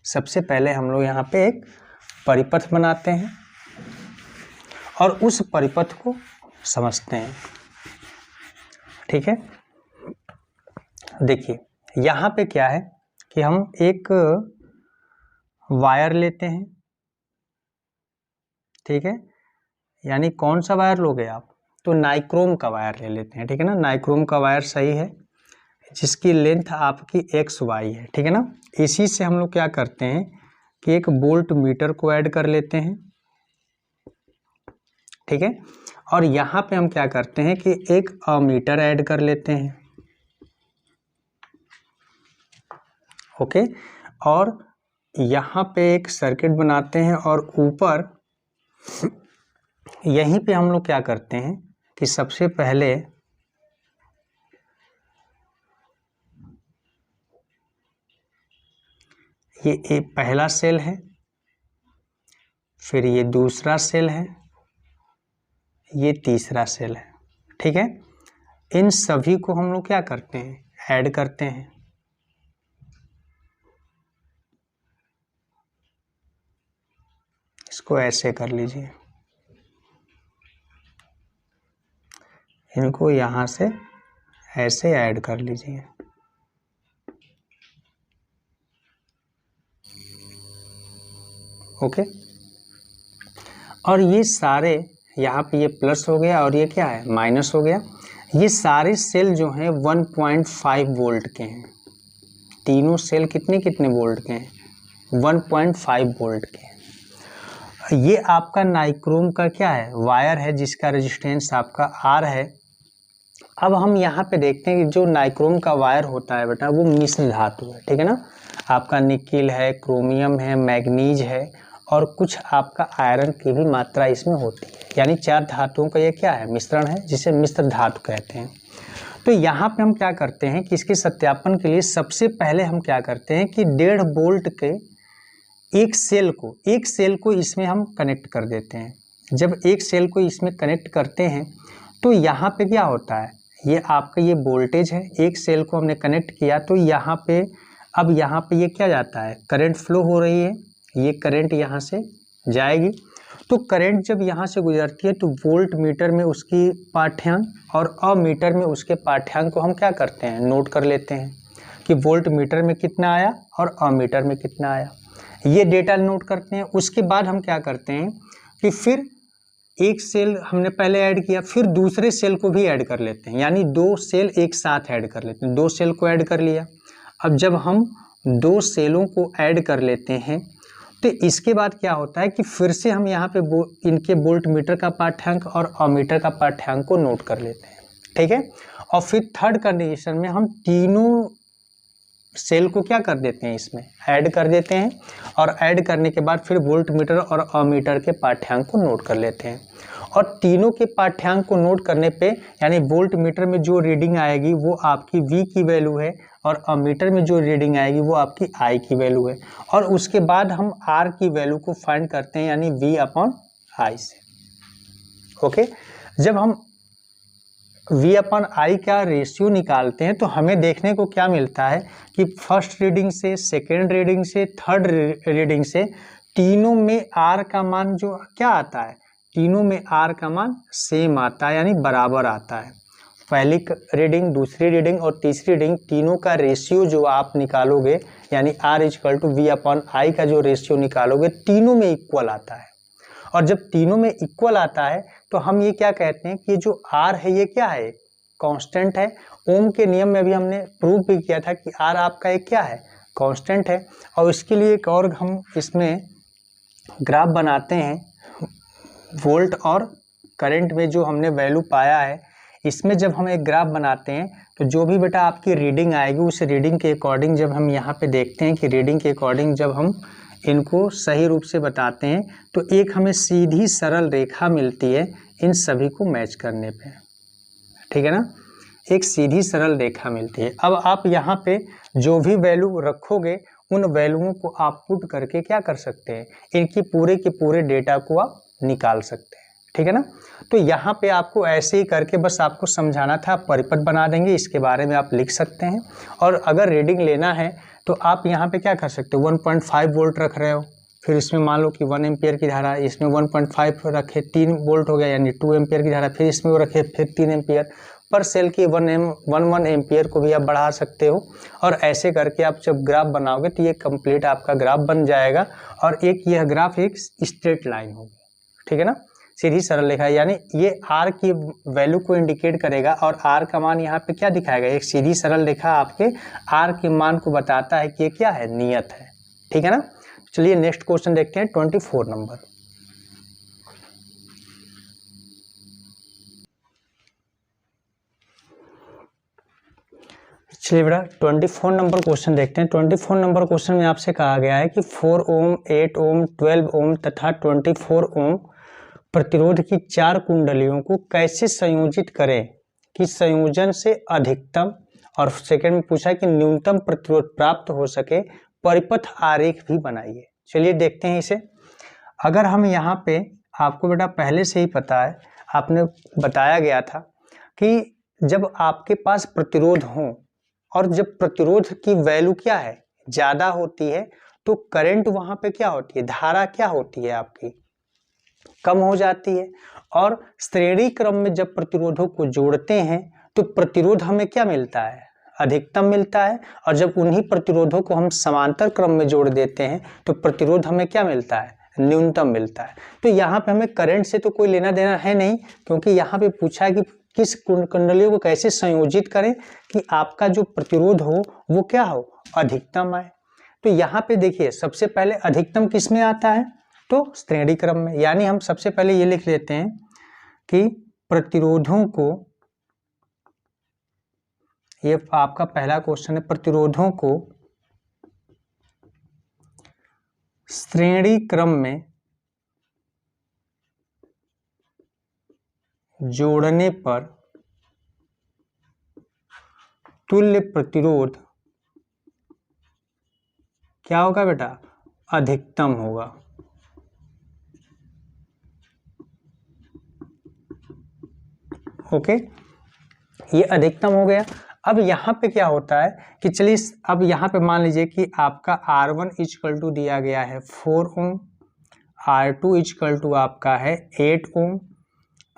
सबसे पहले हम लोग यहाँ पे एक परिपथ बनाते हैं और उस परिपथ को समझते हैं। ठीक है, देखिए यहाँ पे क्या है कि हम एक वायर लेते हैं। ठीक है, यानी कौन सा वायर लोगे आप, तो नाइक्रोम का वायर ले लेते हैं। ठीक है ना, नाइक्रोम का वायर सही है, जिसकी लेंथ आपकी XY है। ठीक है ना। इसी से हम लोग क्या करते हैं कि एक वोल्ट मीटर को ऐड कर लेते हैं। ठीक है, और यहाँ पे हम क्या करते हैं कि एक अमीटर ऐड कर लेते हैं। ओके, और यहाँ पे एक सर्किट बनाते हैं, और ऊपर यहीं पे हम लोग क्या करते हैं कि सबसे पहले ये एक पहला सेल है, फिर ये दूसरा सेल है, ये तीसरा सेल है। ठीक है, इन सभी को हम लोग क्या करते हैं, ऐड करते हैं। इसको ऐसे कर लीजिए, इनको यहाँ से ऐसे ऐड कर लीजिए। ओके। और ये सारे यहाँ पे ये प्लस हो गया और ये क्या है माइनस हो गया। ये सारे सेल जो हैं 1.5 वोल्ट के हैं, तीनों सेल कितने वोल्ट के हैं, 1.5 वोल्ट के हैं। ये आपका नाइक्रोम का क्या है वायर है जिसका रेजिस्टेंस आपका R है। अब हम यहाँ पे देखते हैं कि जो नाइक्रोम का वायर होता है बेटा वो मिश्र धातु है, ठीक है ना। आपका निकिल है, क्रोमियम है, मैग्नीज है और कुछ आपका आयरन की भी मात्रा इसमें होती है, यानी 4 धातुओं का ये क्या है मिश्रण है जिसे मिश्र धातु कहते हैं। तो यहाँ पे हम क्या करते हैं कि इसके सत्यापन के लिए सबसे पहले हम क्या करते हैं कि 1.5 वोल्ट के एक सेल को इसमें हम कनेक्ट कर देते हैं। जब एक सेल को इसमें कनेक्ट करते हैं तो यहाँ पे क्या होता है, ये आपका ये वोल्टेज है, एक सेल को हमने कनेक्ट किया तो यहाँ पे अब यहाँ पे ये क्या जाता है करंट फ्लो हो रही है, ये करंट यहाँ से जाएगी। तो करंट जब यहाँ से गुजरती है तो वोल्ट मीटर में उसकी पाठ्यांक और अमीटर में उसके पाठ्यांक को हम क्या करते हैं नोट कर लेते हैं कि वोल्ट मीटर में कितना आया और अमीटर में कितना आया, ये डेटा नोट करते हैं। उसके बाद हम क्या करते हैं कि फिर एक सेल हमने पहले ऐड किया, फिर दूसरे सेल को भी ऐड कर लेते हैं, यानी 2 सेल एक साथ ऐड कर लेते हैं। 2 सेल को ऐड कर लिया। अब जब हम 2 सेलों को ऐड कर लेते हैं तो इसके बाद क्या होता है कि फिर से हम यहाँ पे इनके वोल्ट मीटर का पाठ्यांक और अमीटर का पाठ्यांक को नोट कर लेते हैं, ठीक है। और फिर थर्ड कंडीशन में हम तीनों सेल को क्या कर देते हैं इसमें ऐड कर देते हैं और ऐड करने के बाद फिर वोल्ट मीटर और अमीटर के पाठ्यांक को नोट कर लेते हैं। और तीनों के पाठ्यांक को नोट करने पे यानी वोल्ट मीटर में जो रीडिंग आएगी वो आपकी V की वैल्यू है और अमीटर में जो रीडिंग आएगी वो आपकी I की वैल्यू है। और उसके बाद हम R की वैल्यू को फाइंड करते हैं यानी V/I से, ओके। जब हम V/I का रेशियो निकालते हैं तो हमें देखने को क्या मिलता है कि फर्स्ट रीडिंग से, सेकेंड रीडिंग से, थर्ड रीडिंग से तीनों में R का मान जो क्या आता है, तीनों में R का मान सेम आता है यानी बराबर आता है। पहली रीडिंग, दूसरी रीडिंग और तीसरी रीडिंग तीनों का रेशियो जो आप निकालोगे यानी R/V/I का जो रेशियो निकालोगे तीनों में इक्वल आता है। और जब तीनों में इक्वल आता है तो हम ये क्या कहते हैं कि जो R है ये क्या है कांस्टेंट है। ओम के नियम में भी हमने प्रूव भी किया था कि R आपका एक क्या है कांस्टेंट है। और इसके लिए एक और हम इसमें ग्राफ बनाते हैं, वोल्ट और करंट में जो हमने वैल्यू पाया है इसमें जब हम एक ग्राफ बनाते हैं तो जो भी बेटा आपकी रीडिंग आएगी उस रीडिंग के अकॉर्डिंग जब हम यहाँ पे देखते हैं कि रीडिंग के अकॉर्डिंग जब हम इनको सही रूप से बताते हैं तो एक हमें सीधी सरल रेखा मिलती है इन सभी को मैच करने पे, ठीक है ना, एक सीधी सरल रेखा मिलती है। अब आप यहाँ पे जो भी वैल्यू रखोगे उन वैल्यूओं को आप पुट करके क्या कर सकते हैं, इनकी पूरे के पूरे डेटा को आप निकाल सकते हैं, ठीक है ना। तो यहाँ पे आपको ऐसे ही करके बस आपको समझाना था, परिपथ बना देंगे, इसके बारे में आप लिख सकते हैं। और अगर रीडिंग लेना है तो आप यहाँ पे क्या कर सकते हो, 1.5 वोल्ट रख रहे हो, फिर इसमें मान लो कि 1 एम्पियर की धारा, इसमें 1.5 रखे 3 वोल्ट हो गया यानी 2 एम्पियर की धारा, फिर इसमें वो रखे फिर 3 एम्पियर पर सेल की 1 एम्पियर को भी आप बढ़ा सकते हो। और ऐसे करके आप जब ग्राफ बनाओगे तो ये कंप्लीट आपका ग्राफ बन जाएगा और एक यह ग्राफ एक स्ट्रेट लाइन होगी, ठीक है ना, सीधी सरल रेखा। यानी ये R की वैल्यू को इंडिकेट करेगा और R का मान यहाँ पे क्या दिखाएगा, एक सीधी सरल रेखा आपके R के मान को बताता है कि ये क्या है नियत है, ठीक है ना। चलिए नेक्स्ट क्वेश्चन देखते हैं 24 नंबर। चलिए बेटा 24 नंबर क्वेश्चन देखते हैं। 24 नंबर क्वेश्चन में आपसे कहा गया है कि 4 ओम, 8 ओम, 12 ओम तथा 24 ओम प्रतिरोध की 4 कुंडलियों को कैसे संयोजित करें कि संयोजन से अधिकतम, और सेकंड में पूछा कि न्यूनतम प्रतिरोध प्राप्त हो सके, परिपथ आरेख भी बनाइए। चलिए देखते हैं इसे। अगर हम यहाँ पे, आपको बेटा पहले से ही पता है, आपने बताया गया था कि जब आपके पास प्रतिरोध हो और जब प्रतिरोध की वैल्यू क्या है ज़्यादा होती है तो करंट वहाँ पे क्या होती है, धारा क्या होती है आपकी कम हो जाती है। और श्रेणी क्रम में जब प्रतिरोधों को जोड़ते हैं तो प्रतिरोध हमें क्या मिलता है, अधिकतम मिलता है। और जब उन्हीं प्रतिरोधों को हम समांतर क्रम में जोड़ देते हैं तो प्रतिरोध हमें क्या मिलता है, न्यूनतम मिलता है। तो यहाँ पे हमें करंट से तो कोई लेना देना है नहीं, क्योंकि यहाँ पे पूछा है कि किस कुंडलियों को कैसे संयोजित करें कि आपका जो प्रतिरोध हो वो क्या हो, अधिकतम आए। तो यहाँ पे देखिए सबसे पहले अधिकतम किस में आता है, तो श्रेणी क्रम में। यानी हम सबसे पहले ये लिख लेते हैं कि प्रतिरोधों को, ये आपका पहला क्वेश्चन है, प्रतिरोधों को श्रेणी क्रम में जोड़ने पर तुल्य प्रतिरोध क्या होगा बेटा, अधिकतम होगा। ओके, ये अधिकतम हो गया। अब यहाँ पे क्या होता है कि चलिए अब यहाँ पे मान लीजिए कि आपका R1 इक्वल टू दिया गया है 4 ओम, R2 इक्वल टू आपका है 8 ओम,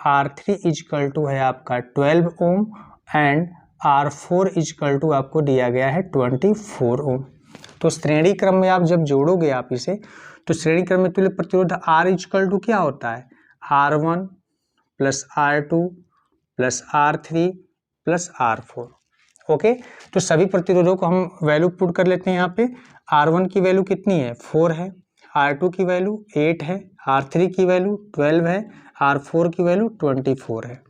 R3 इक्वल टू है आपका 12 ohm and R4 equal to आपको दिया गया है 24 ओम। तो श्रेणी क्रम में आप जब जोड़ोगे आप इसे, तो श्रेणी क्रम में तुल्य प्रतिरोध R इक्वल टू क्या होता है, R1 plus R2 plus R3 plus R4। Okay, तो सभी प्रतिरोधों को हम वैल्यू पुट कर लेते हैं। यहाँ पे R1 की वैल्यू कितनी है, 4 है, R2 की वैल्यू 8 है, R3 की वैल्यू 12 है, R4 की वैल्यू 24 है।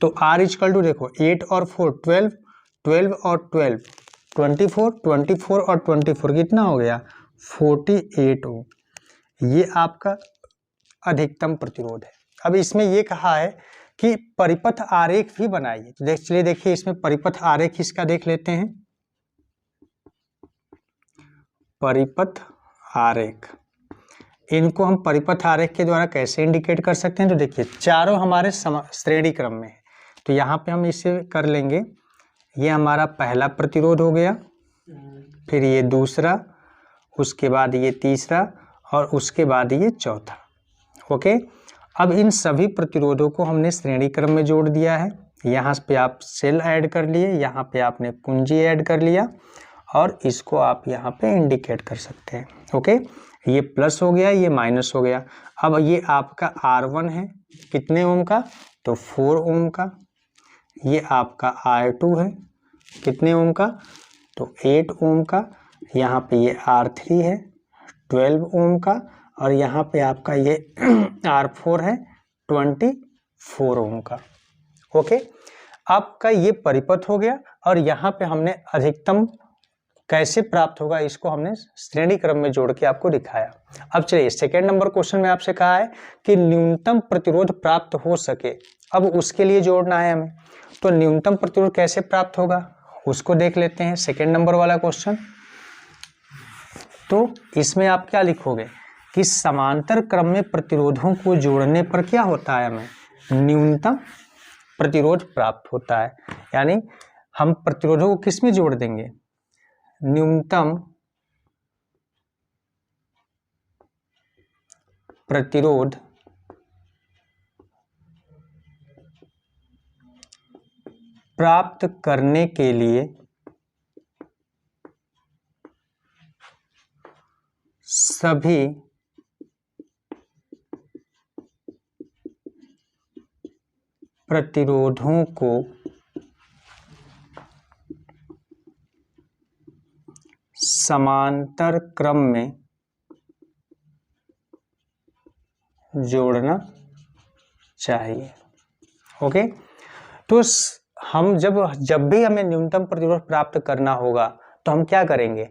तो R इक्वल टू देखो 8 और 4 12, 12 और 12 24, 24 और 24 कितना हो गया, 48 ओम। ये आपका अधिकतम प्रतिरोध है। अब इसमें ये कहा है कि परिपथ आरेख भी बनाइए। तो चलिए देखिए इसमें परिपथ आरेख इसका देख लेते हैं। परिपथ आरेख, इनको हम परिपथ आरेख के द्वारा कैसे इंडिकेट कर सकते हैं, तो देखिए चारों हमारे श्रेणी क्रम में है। तो यहाँ पे हम इसे कर लेंगे, ये हमारा पहला प्रतिरोध हो गया, फिर ये दूसरा, उसके बाद ये तीसरा और उसके बाद ये चौथा। ओके, अब इन सभी प्रतिरोधों को हमने श्रेणी क्रम में जोड़ दिया है। यहाँ पे आप सेल ऐड कर लिए, यहाँ पे आपने कुंजी ऐड कर लिया और इसको आप यहाँ पे इंडिकेट कर सकते हैं। ओके, ये प्लस हो गया, ये माइनस हो गया। अब ये आपका R1 है कितने ओम का, तो 4 ओम का। ये आपका R2 है कितने ओम का, तो 8 ओम का। यहाँ पे ये R3 है 12 ओम का और यहाँ पे आपका ये R4 है 24 ओम का। ओके, आपका ये परिपथ हो गया और यहाँ पे हमने अधिकतम कैसे प्राप्त होगा इसको हमने श्रेणी क्रम में जोड़ के आपको दिखाया। अब चलिए सेकेंड नंबर क्वेश्चन में आपसे कहा है कि न्यूनतम प्रतिरोध प्राप्त हो सके, अब उसके लिए जोड़ना है हमें। तो न्यूनतम प्रतिरोध कैसे प्राप्त होगा उसको देख लेते हैं, सेकेंड नंबर वाला क्वेश्चन। तो इसमें आप क्या लिखोगे कि समांतर क्रम में प्रतिरोधों को जोड़ने पर क्या होता है, हमें न्यूनतम प्रतिरोध प्राप्त होता है। यानी हम प्रतिरोधों को किस में जोड़ देंगे, न्यूनतम प्रतिरोध प्राप्त करने के लिए सभी प्रतिरोधों को समांतर क्रम में जोड़ना चाहिए। ओके, तो हम जब भी हमें न्यूनतम प्रतिरोध प्राप्त करना होगा तो हम क्या करेंगे,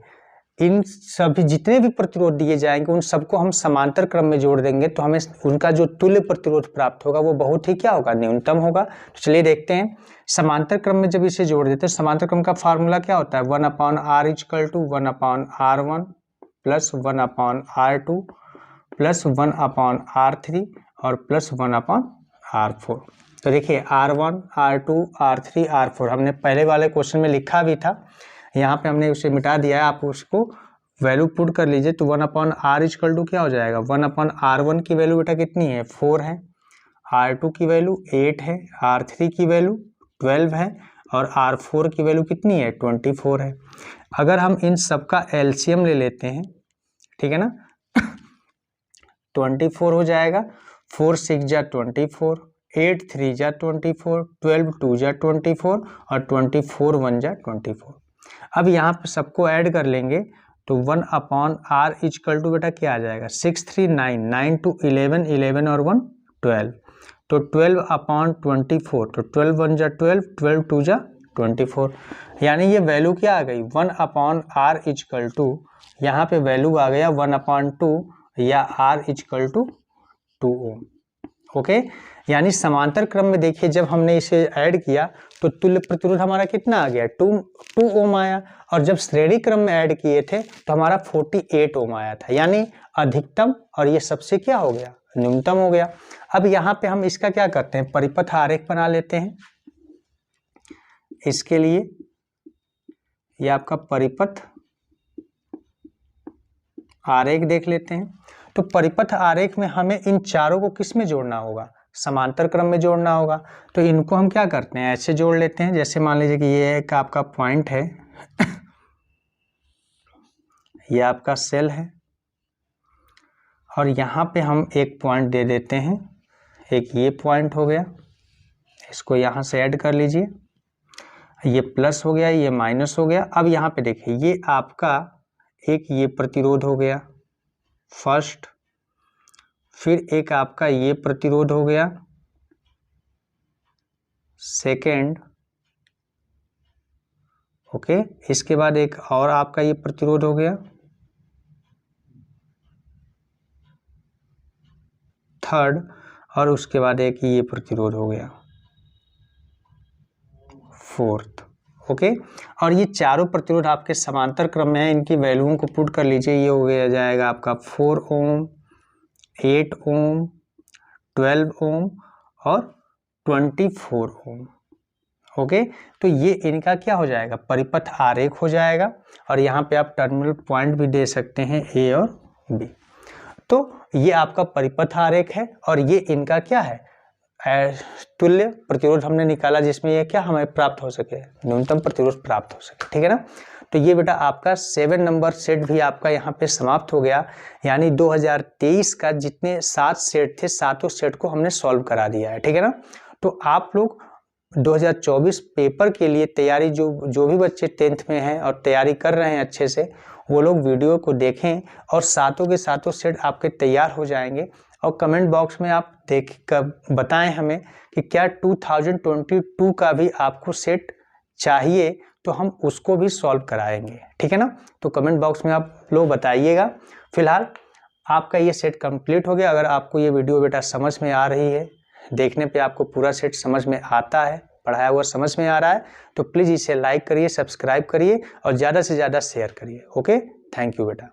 इन सभी जितने भी प्रतिरोध दिए जाएंगे उन सबको हम समांतर क्रम में जोड़ देंगे, तो हमें उनका जो तुल्य प्रतिरोध प्राप्त होगा वो बहुत ही क्या होगा, न्यूनतम होगा। तो चलिए देखते हैं, समांतर क्रम में जब इसे जोड़ देते हैं, समांतर क्रम का फार्मूला क्या होता है, 1/r equal to 1/r1 plus 1/r2 plus 1/r3 और प्लस 1/r4। तो देखिए R1, R2, R3, R4 हमने पहले वाले क्वेश्चन में लिखा भी था, यहाँ पे हमने उसे मिटा दिया है, आप उसको वैल्यू पुट कर लीजिए। तो 1/r इक्वल टू क्या हो जाएगा, 1/r1 की वैल्यू बेटा कितनी है, 4 है, R2 की वैल्यू 8 है, R3 की वैल्यू 12 है और R4 की वैल्यू कितनी है, 24 है। अगर हम इन सब का एलसीएम ले लेते हैं, ठीक है ना, 24 हो जाएगा, 4 6 जा 24, 8 3 जा 24, 12 2 जा 24 और 24 1 जा 24। अब यहाँ पे सबको ऐड कर लेंगे तो 1/r इक्वल टू बेटा क्या आ जाएगा, 6 3 9, 9 2 11, 11 और 1 12, तो 12/24, तो 12 1 जा 12, 12 2 जा 24, यानी ये वैल्यू क्या आ गई 1/r इक्वल टू, यहाँ पे वैल्यू आ गया 1/2 या r equal to 2 ohm. Okay, यानी समांतर क्रम में देखिए जब हमने इसे ऐड किया तो तुल्य प्रतिरोध हमारा कितना आ गया 2 ओम आया, और जब श्रेणी क्रम में ऐड किए थे तो हमारा 48 ओम आया था, यानी अधिकतम और ये सबसे क्या हो गया न्यूनतम हो गया। अब यहाँ पे हम इसका क्या करते हैं, परिपथ आरेख बना लेते हैं। इसके लिए ये आपका परिपथ आरेख देख लेते हैं। तो परिपथ आरेख में हमें इन चारों को किस में जोड़ना होगा, समांतर क्रम में जोड़ना होगा। तो इनको हम क्या करते हैं, ऐसे जोड़ लेते हैं। जैसे मान लीजिए कि ये एक आपका पॉइंट है ये आपका सेल है, और यहाँ पे हम एक पॉइंट दे देते हैं, एक ये पॉइंट हो गया, इसको यहाँ से ऐड कर लीजिए, ये प्लस हो गया, ये माइनस हो गया। अब यहाँ पे देखिए ये आपका एक ये प्रतिरोध हो गया फर्स्ट, फिर एक आपका ये प्रतिरोध हो गया सेकेंड, ओके, इसके बाद एक और आपका ये प्रतिरोध हो गया थर्ड, और उसके बाद एक ये प्रतिरोध हो गया फोर्थ। ओके, और ये चारों प्रतिरोध आपके समांतर क्रम में है, इनकी वैल्यूओं को पुट कर लीजिए। ये हो गया जाएगा आपका 4 ओम, 8 ओम, 12 ओम और 24 ओम। ओके, तो ये इनका क्या हो जाएगा, परिपथ आरेख हो जाएगा। और यहाँ पे आप टर्मिनल पॉइंट भी दे सकते हैं ए और बी। तो ये आपका परिपथ आरेख है, और ये इनका क्या है, तुल्य प्रतिरोध हमने निकाला, जिसमें ये क्या हमें प्राप्त हो सके, न्यूनतम प्रतिरोध प्राप्त हो सके। ठीक है ना। तो ये बेटा आपका 7 नंबर सेट भी आपका यहाँ पे समाप्त हो गया, यानी 2023 का जितने 7 सेट थे, सातों सेट को हमने सॉल्व करा दिया है। ठीक है ना। तो आप लोग 2024 पेपर के लिए तैयारी, जो भी बच्चे 10th में हैं और तैयारी कर रहे हैं अच्छे से, वो लोग वीडियो को देखें, और सातों के सातों सेट आपके तैयार हो जाएंगे। और कमेंट बॉक्स में आप देख कर बताएं हमें कि क्या 2022 का भी आपको सेट चाहिए, तो हम उसको भी सॉल्व कराएंगे। ठीक है ना। तो कमेंट बॉक्स में आप लोग बताइएगा। फिलहाल आपका ये सेट कंप्लीट हो गया। अगर आपको ये वीडियो बेटा समझ में आ रही है, देखने पे आपको पूरा सेट समझ में आता है, पढ़ाया हुआ समझ में आ रहा है, तो प्लीज़ इसे लाइक करिए, सब्सक्राइब करिए और ज़्यादा से ज़्यादा शेयर करिए। ओके, थैंक यू बेटा।